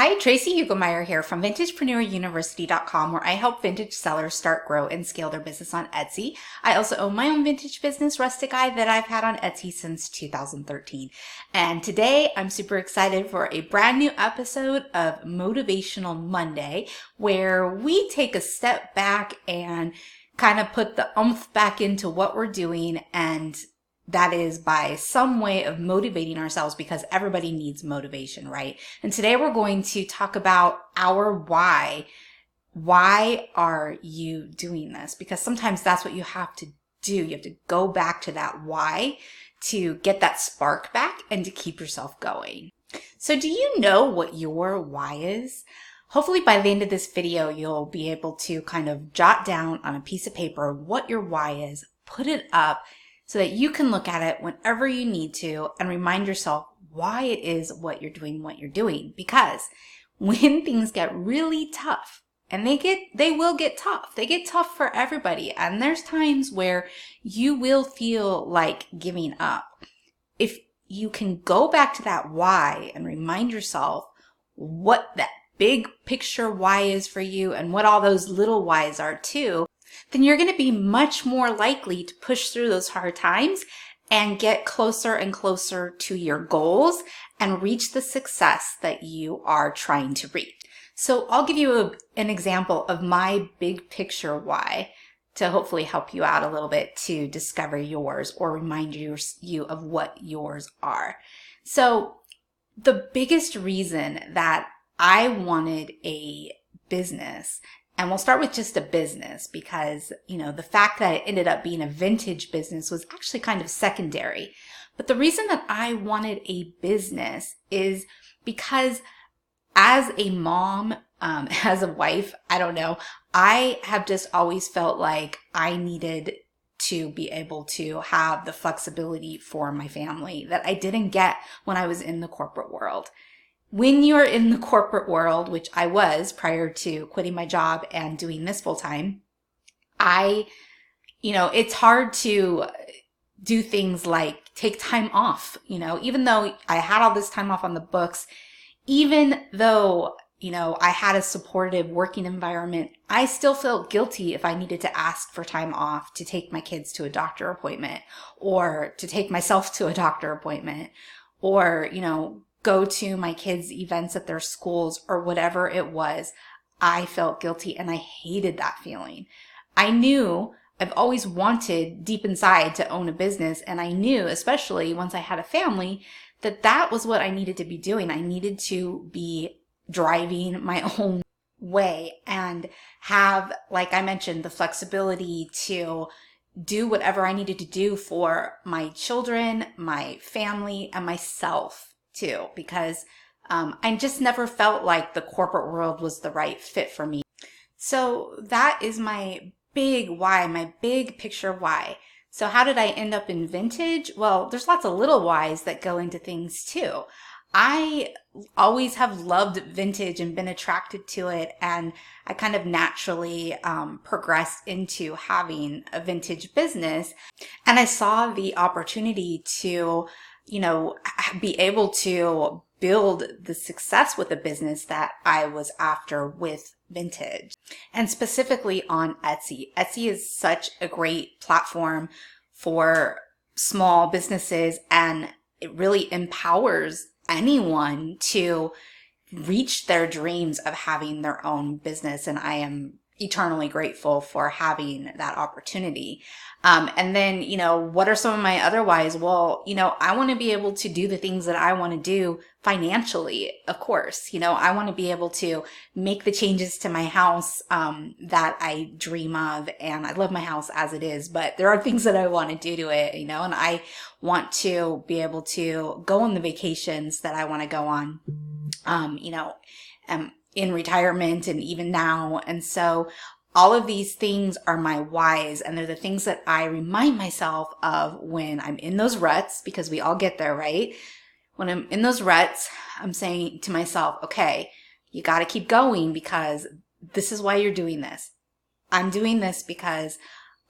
Hi, Tracy Hugelmeyer here from VintagepreneurUniversity.com, where I help vintage sellers start, grow, and scale their business on Etsy. I also own my own vintage business, Rustic Eye, that I've had on Etsy since 2013. And today I'm super excited for a brand new episode of Motivational Monday, where we take a step back and kind of put the oomph back into what we're doing, and that is by some way of motivating ourselves, because everybody needs motivation, right? And today we're going to talk about our why. Why are you doing this? Because sometimes that's what you have to do. You have to go back to that why to get that spark back and to keep yourself going. So do you know what your why is? Hopefully by the end of this video, you'll be able to kind of jot down on a piece of paper what your why is, put it up, so that you can look at it whenever you need to and remind yourself why it is what you're doing. Because when things get really tough, and they will get tough. They get tough for everybody. And there's times where you will feel like giving up. If you can go back to that why and remind yourself what that big picture why is for you and what all those little whys are too, then you're going to be much more likely to push through those hard times and get closer and closer to your goals and reach the success that you are trying to reach. So I'll give you an example of my big picture why to hopefully help you out a little bit to discover yours or remind you of what yours are. So the biggest reason that I wanted a business, and we'll start with just a business because, the fact that it ended up being a vintage business was actually kind of secondary. But the reason that I wanted a business is because as a mom, as a wife, I have just always felt like I needed to be able to have the flexibility for my family that I didn't get when I was in the corporate world. When you're in the corporate world, which I was prior to quitting my job and doing this full time, it's hard to do things like take time off, even though I had all this time off on the books, even though, I had a supportive working environment, I still felt guilty if I needed to ask for time off to take my kids to a doctor appointment or to take myself to a doctor appointment or, go to my kids' events at their schools or whatever it was. I felt guilty and I hated that feeling. I knew I've always wanted deep inside to own a business, and I knew, especially once I had a family, that was what I needed to be doing. I needed to be driving my own way and have, like I mentioned, the flexibility to do whatever I needed to do for my children, my family, and myself too, because I just never felt like the corporate world was the right fit for me. So that is my big why, my big picture why. So how did I end up in vintage? Well, there's lots of little whys that go into things too. I always have loved vintage and been attracted to it, and I kind of naturally progressed into having a vintage business, and I saw the opportunity to be able to build the success with a business that I was after with vintage, and specifically on Etsy. Etsy is such a great platform for small businesses, and it really empowers anyone to reach their dreams of having their own business. And I am eternally grateful for having that opportunity. And then, what are some of my other whys? Well, I want to be able to do the things that I want to do financially, of course. I want to be able to make the changes to my house that I dream of. And I love my house as it is, but there are things that I want to do to it, and I want to be able to go on the vacations that I want to go on, in retirement and even now. And so all of these things are my whys, and they're the things that I remind myself of when I'm in those ruts, because we all get there, right? When I'm in those ruts, I'm saying to myself, okay, you got to keep going, because this is why you're doing this. I'm doing this because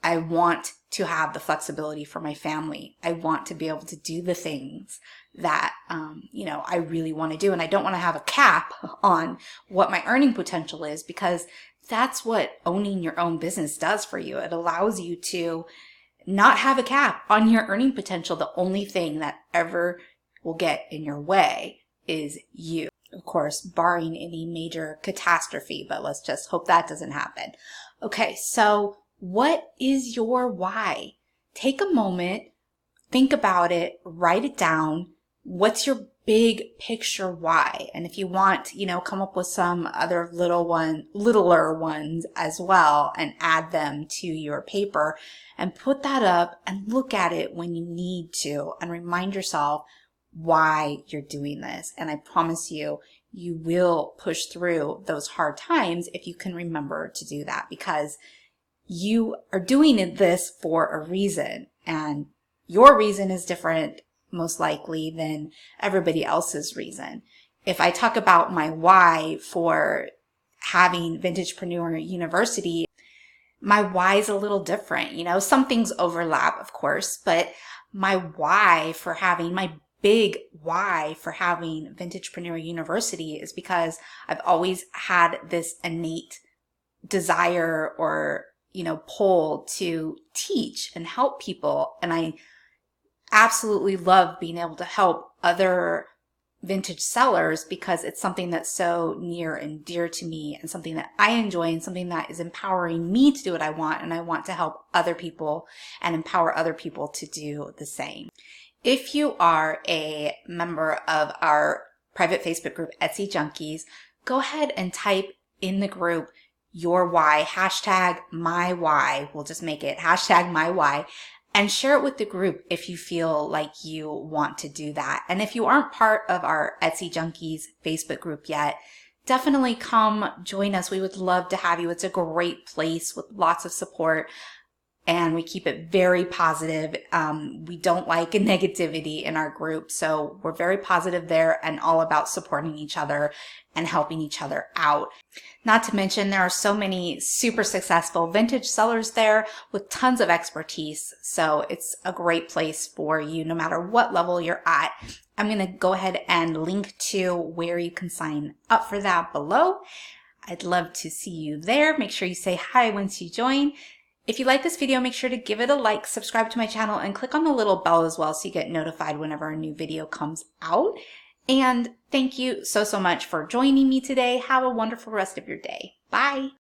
I want to have the flexibility for my family. I want to be able to do the things that, I really want to do. And I don't want to have a cap on what my earning potential is, because that's what owning your own business does for you. It allows you to not have a cap on your earning potential. The only thing that ever will get in your way is you. Of course, barring any major catastrophe, but let's just hope that doesn't happen. Okay, so what is your why? Take a moment, think about it, write it down. What's your big picture why? And if you want, come up with some other littler ones as well, and add them to your paper and put that up and look at it when you need to, and remind yourself why you're doing this. And I promise you, you will push through those hard times if you can remember to do that, because you are doing this for a reason, and your reason is different most likely than everybody else's reason. If I talk about my why for having Vintagepreneur University, my why is a little different. Some things overlap, of course, but my big why for having Vintagepreneur University is because I've always had this innate desire or, pull to teach and help people. And I absolutely love being able to help other vintage sellers, because it's something that's so near and dear to me, and something that I enjoy, and something that is empowering me to do what I want. And I want to help other people and empower other people to do the same. If you are a member of our private Facebook group, Etsy Junkies, go ahead and type in the group your why, #my why. We'll just make it #my why, and share it with the group if you feel like you want to do that. And if you aren't part of our Etsy Junkies Facebook group yet, definitely come join us. We would love to have you. It's a great place with lots of support, and we keep it very positive. We don't like negativity in our group, so we're very positive there and all about supporting each other and helping each other out. Not to mention, there are so many super successful vintage sellers there with tons of expertise, so it's a great place for you no matter what level you're at. I'm going to go ahead and link to where you can sign up for that below. I'd love to see you there. Make sure you say hi once you join. If you like this video, make sure to give it a like, subscribe to my channel, and click on the little bell as well so you get notified whenever a new video comes out. And thank you so much for joining me today. Have a wonderful rest of your day. Bye.